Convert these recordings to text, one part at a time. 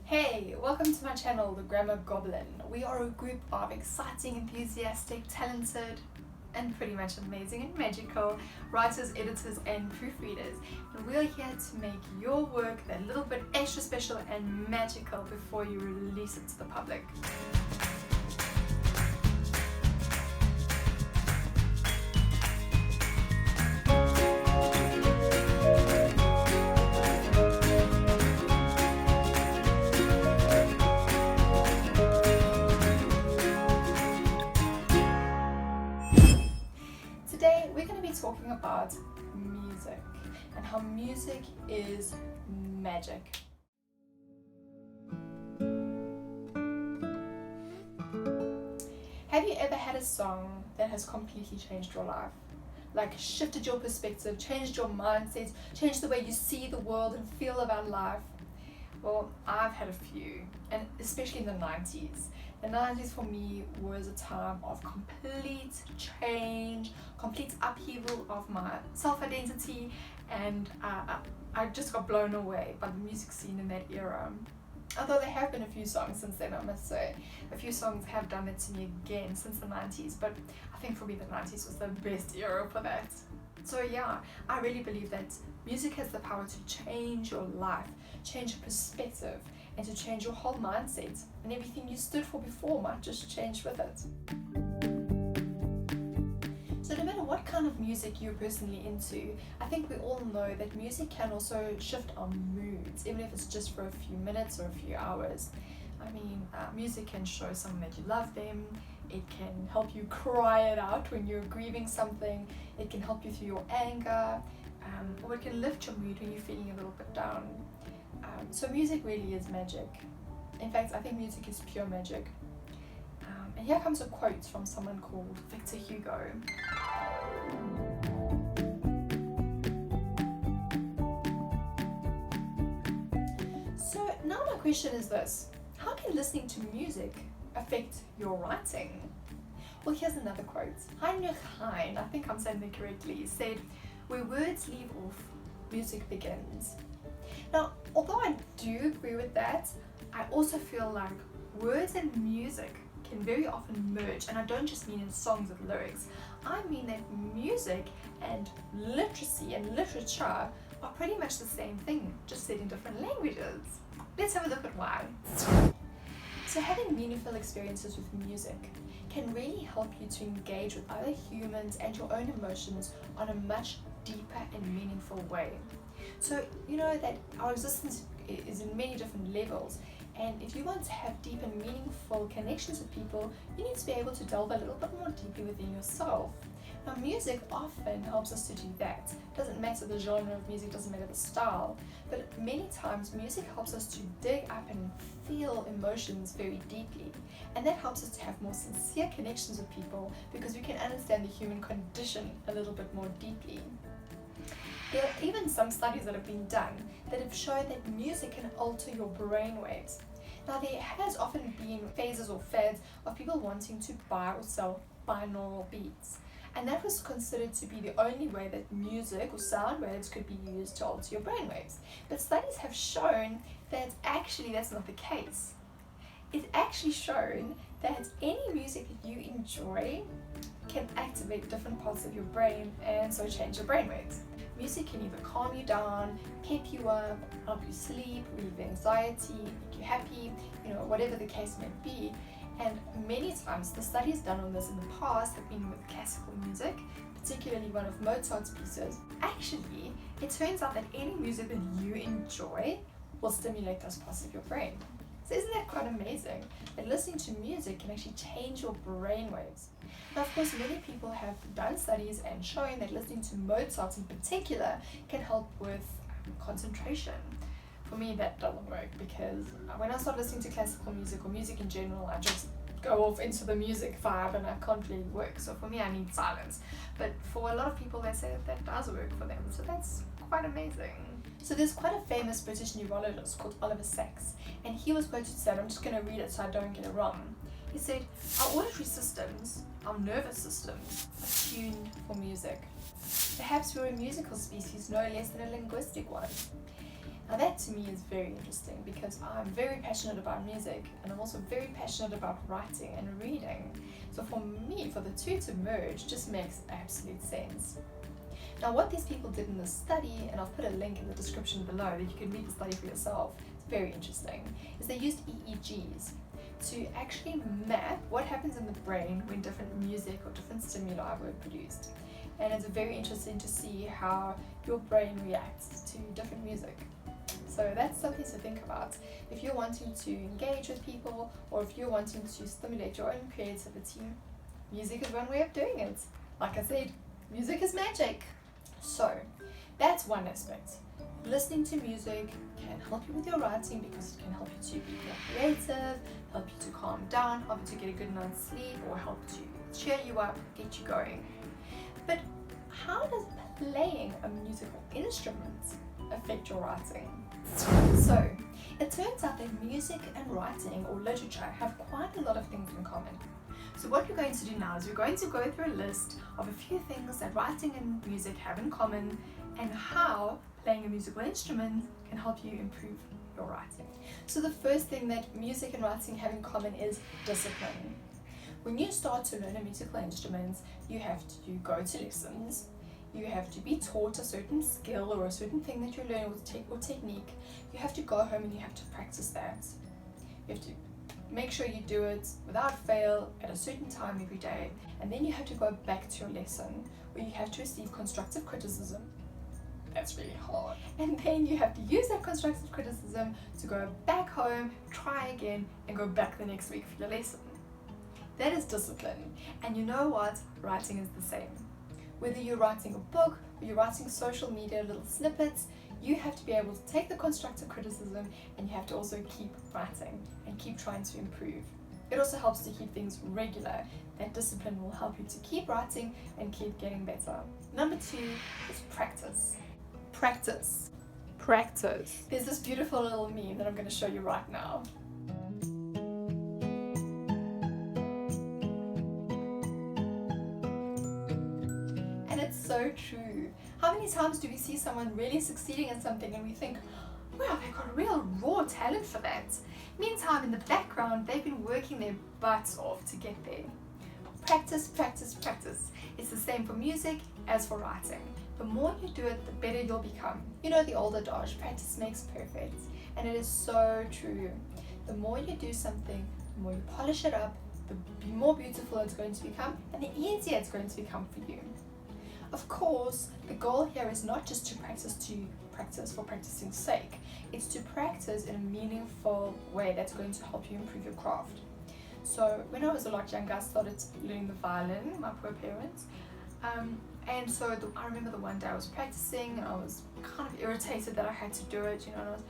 Hey, welcome to my channel, The Grammar Goblin. We are a group of exciting, enthusiastic, talented, and pretty much amazing and magical writers, editors, and proofreaders. And we're here to make your work that little bit extra special and magical before you release it to the public. Today we're going to be talking about music and how music is magic. Have you ever had a song that has completely changed your life? Like shifted your perspective, changed your mindset, changed the way you see the world and feel about life? Well, I've had a few, and especially in the 90s. The 90s for me was a time of complete change, complete upheaval of my self-identity, and I just got blown away by the music scene in that era. Although there have been a few songs since then, I must say. A few songs have done it to me again since the 90s, but I think for me the 90s was the best era for that. So yeah, I really believe that music has the power to change your life, change your perspective, and to change your whole mindset, and everything you stood for before might just change with it. So no matter what kind of music you're personally into, I think we all know that music can also shift our moods, even if it's just for a few minutes or a few hours. I mean, music can show someone that you love them, it can help you cry it out when you're grieving something, it can help you through your anger, or it can lift your mood when you're feeling a little bit down. So music really is magic. In fact, I think music is pure magic. And here comes a quote from someone called Victor Hugo. So now my question is this: how can listening to music affect your writing? Well, here's another quote. Heinrich Heine, I think I'm saying that correctly, said, "Where words leave off, music begins." Now, although I do agree with that, I also feel like words and music can very often merge, and I don't just mean in songs with lyrics. I mean that music and literacy and literature are pretty much the same thing, just said in different languages. Let's have a look at why. So having meaningful experiences with music can really help you to engage with other humans and your own emotions on a much deeper and meaningful way. So you know that our existence is in many different levels, and if you want to have deep and meaningful connections with people, you need to be able to delve a little bit more deeply within yourself. Now, music often helps us to do that. Doesn't matter the genre of music, doesn't matter the style, but many times music helps us to dig up and feel emotions very deeply, and that helps us to have more sincere connections with people because we can understand the human condition a little bit more deeply. There are even some studies that have been done that have shown that music can alter your brain waves. Now, there has often been phases or fads of people wanting to buy or sell binaural beats, and that was considered to be the only way that music or sound waves could be used to alter your brain waves. But studies have shown that actually that's not the case. It's actually shown that any music that you enjoy can activate different parts of your brain and so change your brain waves. Music can either calm you down, pep you up, help you sleep, relieve anxiety, make you happy, whatever the case may be. And many times the studies done on this in the past have been with classical music, particularly one of Mozart's pieces. Actually, it turns out that any music that you enjoy will stimulate those parts of your brain. So isn't that quite amazing? That listening to music can actually change your brain waves. Now, of course, many people have done studies and shown that listening to Mozart in particular can help with concentration. For me, that doesn't work because when I start listening to classical music or music in general, I just go off into the music vibe and I can't really work. So for me, I need silence. But for a lot of people, they say that does work for them. So that's quite amazing. So there's quite a famous British neurologist called Oliver Sacks, and he was quoted to say, I'm just going to read it so I don't get it wrong. He said, "Our auditory systems, our nervous systems, are tuned for music. Perhaps we're a musical species no less than a linguistic one. Now that to me is very interesting because I'm very passionate about music and I'm also very passionate about writing and reading. So for me, for the two to merge just makes absolute sense. Now what these people did in this study, and I'll put a link in the description below that you can read the study for yourself, it's very interesting, is they used EEGs to actually map what happens in the brain when different music or different stimuli were produced. And it's very interesting to see how your brain reacts to different music. So that's something to think about. If you're wanting to engage with people or if you're wanting to stimulate your own creativity, music is one way of doing it. Like I said, music is magic. So that's one aspect. Listening to music can help you with your writing because it can help you to be more creative, help you to calm down, help you to get a good night's sleep, or help to cheer you up, get you going. But how does playing a musical instrument affect your writing? So it turns out that music and writing or literature have quite a lot of things in common. So what we're going to do now is we're going to go through a list of a few things that writing and music have in common and how playing a musical instrument can help you improve your writing. So the first thing that music and writing have in common is discipline. When you start to learn a musical instrument, you have to go to lessons, you have to be taught a certain skill or a certain thing that you're learning or technique. You have to go home and you have to practice that. You have to make sure you do it without fail at a certain time every day, and then you have to go back to your lesson where you have to receive constructive criticism. That's really hard. And then you have to use that constructive criticism to go back home, try again, and go back the next week for your lesson. That is discipline. And you know what? Writing is the same. Whether you're writing a book or you're writing social media little snippets, you have to be able to take the constructive criticism and you have to also keep writing and keep trying to improve. It also helps to keep things regular. That discipline will help you to keep writing and keep getting better. Number 2 is practice. Practice. Practice. There's this beautiful little meme that I'm going to show you right now. And it's so true. How many times do we see someone really succeeding in something and we think, wow, they've got real raw talent for that. Meantime, in the background, they've been working their butts off to get there. Practice, practice, practice. It's the same for music as for writing. The more you do it, the better you'll become. You know the old adage, practice makes perfect. And it is so true. The more you do something, the more you polish it up, the more beautiful it's going to become, and the easier it's going to become for you. Of course, the goal here is not just to practice for practicing's sake. It's to practice in a meaningful way that's going to help you improve your craft. So when I was a lot younger, I started learning the violin, my poor parents. And so I remember the one day I was practicing and I was kind of irritated that I had to do it, and I was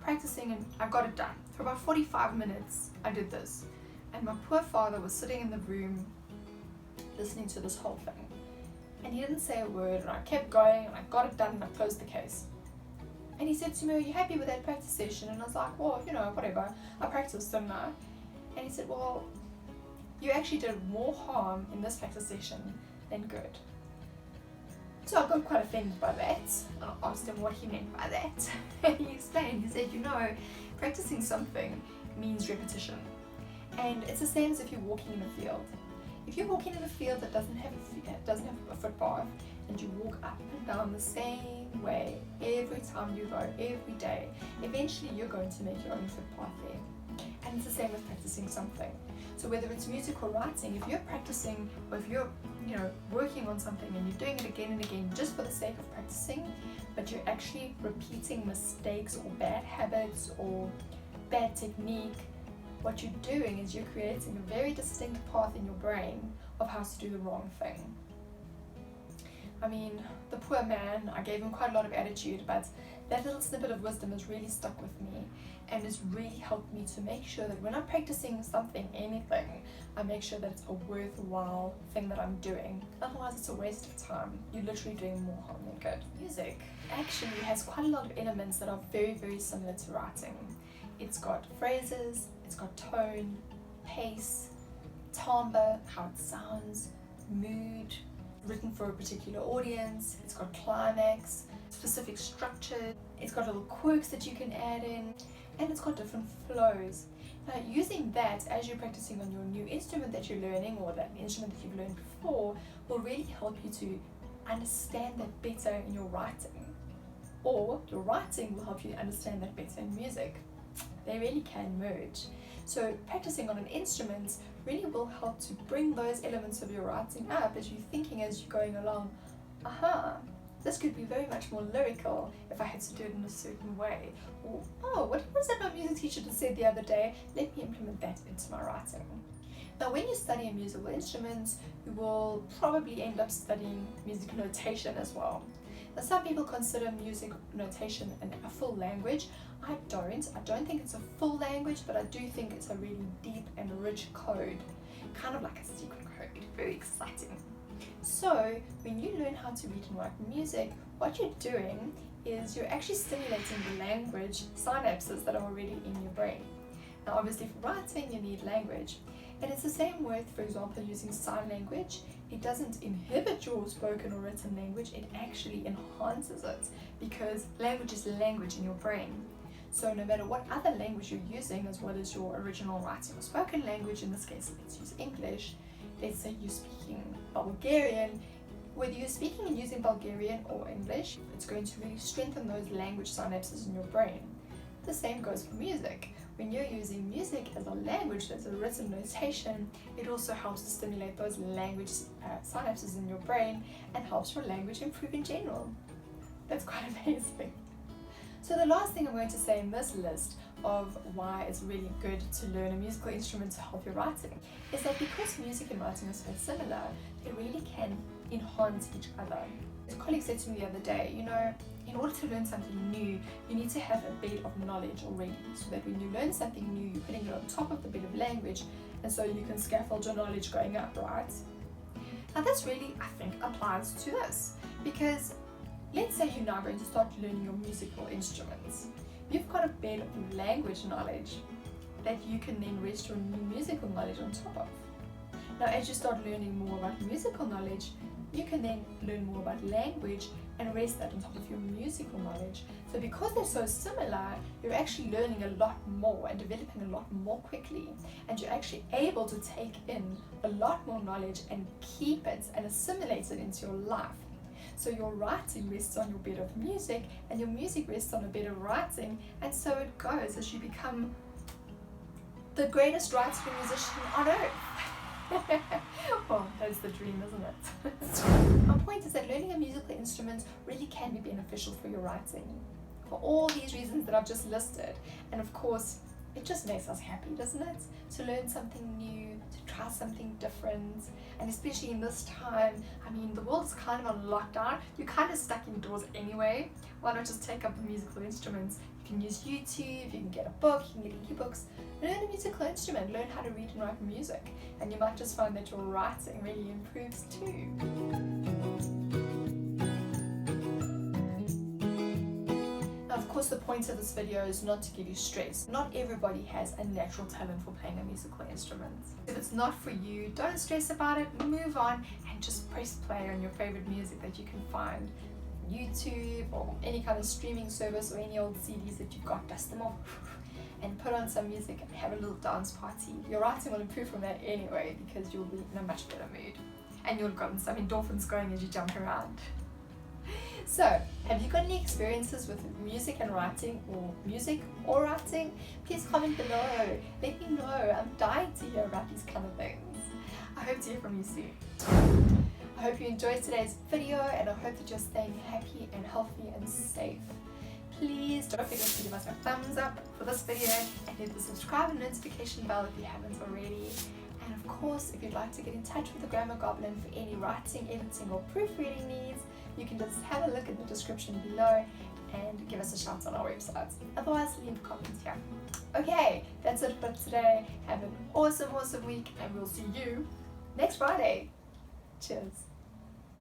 practicing and I got it done. For about 45 minutes I did this. And my poor father was sitting in the room listening to this whole thing. And he didn't say a word, and I kept going and I got it done and I closed the case. And he said to me, "Are you happy with that practice session?" And I was like, "Well, whatever. I practiced, didn't I?" And he said, "Well, you actually did more harm in this practice session than good." So I got quite offended by that. And I asked him what he meant by that. And he explained, he said, practicing something means repetition. And it's the same as if you're walking in a field. If you're walking in a field that doesn't have a footpath, and you walk up and down the same way every time you go, every day, eventually you're going to make your own footpath there. And it's the same with practicing something. So whether it's music or writing, if you're practicing, or if you're working on something and you're doing it again and again just for the sake of practicing, but you're actually repeating mistakes or bad habits or bad technique, what you're doing is you're creating a very distinct path in your brain of how to do the wrong thing. I mean, the poor man, I gave him quite a lot of attitude, but that little snippet of wisdom has really stuck with me and has really helped me to make sure that when I'm practicing something, anything, I make sure that it's a worthwhile thing that I'm doing. Otherwise it's a waste of time. You're literally doing more harm than good. Music actually has quite a lot of elements that are very, very similar to writing. It's got phrases, it's got tone, pace, timbre, how it sounds, mood, written for a particular audience, it's got climax, specific structure, it's got little quirks that you can add in, and it's got different flows. Now, using that as you're practicing on your new instrument that you're learning, or that instrument that you've learned before, will really help you to understand that better in your writing. Or your writing will help you understand that better in music. They really can merge. So practicing on an instrument really will help to bring those elements of your writing up as you're thinking as you're going along. This could be very much more lyrical if I had to do it in a certain way. Or, oh, what was that my music teacher just said the other day? Let me implement that into my writing. Now, when you study a musical instrument, you will probably end up studying music notation as well. Now, some people consider music notation a full language. I don't think it's a full language, but I do think it's a really deep and rich code, kind of like a secret code, very exciting. So when you learn how to read and write music, what you're doing is you're actually stimulating the language synapses that are already in your brain. Now, obviously for writing you need language, and it's the same with, for example, using sign language. It doesn't inhibit your spoken or written language, it actually enhances it, because language is language in your brain. So no matter what other language you're using, as well as your original writing or spoken language, in this case let's use English, let's say you're speaking Bulgarian, whether you're speaking and using Bulgarian or English, it's going to really strengthen those language synapses in your brain. The same goes for music. When you're using music as a language, as a written notation, it also helps to stimulate those language synapses in your brain and helps your language improve in general. That's quite amazing. So the last thing I'm going to say in this list of why it's really good to learn a musical instrument to help your writing is that because music and writing are so similar, they really can enhance each other. A colleague said to me the other day, in order to learn something new, you need to have a bed of knowledge already, so that when you learn something new, you're putting it on top of the bed of language, and so you can scaffold your knowledge going up, right? Now this really, I think, applies to this, because let's say you're now going to start learning your musical instruments. You've got a bed of language knowledge that you can then rest your new musical knowledge on top of. Now as you start learning more about musical knowledge, you can then learn more about language and rest that on top of your musical knowledge. So because they're so similar, you're actually learning a lot more and developing a lot more quickly, and you're actually able to take in a lot more knowledge and keep it and assimilate it into your life. So your writing rests on your bed of music, and your music rests on a bed of writing, and so it goes as you become the greatest writer and musician on earth. Well, that's the dream, isn't it? My point is that learning a musical instrument really can be beneficial for your writing, for all these reasons that I've just listed. And of course, it just makes us happy, doesn't it? To learn something new, to try something different, and especially in this time, the world's kind of on lockdown, you're kind of stuck indoors anyway. Why not just take up the musical instruments? You can use YouTube, you can get a book, you can get ebooks, learn a musical instrument, learn how to read and write music, and you might just find that your writing really improves too. Of course, the point of this video is not to give you stress. Not everybody has a natural talent for playing a musical instrument. If it's not for you, don't stress about it, move on and just press play on your favorite music that you can find. YouTube or any kind of streaming service, or any old CDs that you've got, dust them off and put on some music and have a little dance party. Your writing will improve from that anyway, because you'll be in a much better mood and you'll have gotten some endorphins going as you jump around. So, have you got any experiences with music and writing, or music or writing? Please comment below. Let me know. I'm dying to hear about these kind of things. I hope to hear from you soon. I hope you enjoyed today's video, and I hope that you're staying happy and healthy and safe. Please don't forget to give us a thumbs up for this video, and hit the subscribe and notification bell if you haven't already. And of course, if you'd like to get in touch with the Grammar Goblin for any writing, editing or proofreading needs, you can just have a look in the description below and give us a shout on our website. Otherwise, leave a comment here. Okay, that's it for today. Have an awesome week, and we'll see you next Friday. Cheers.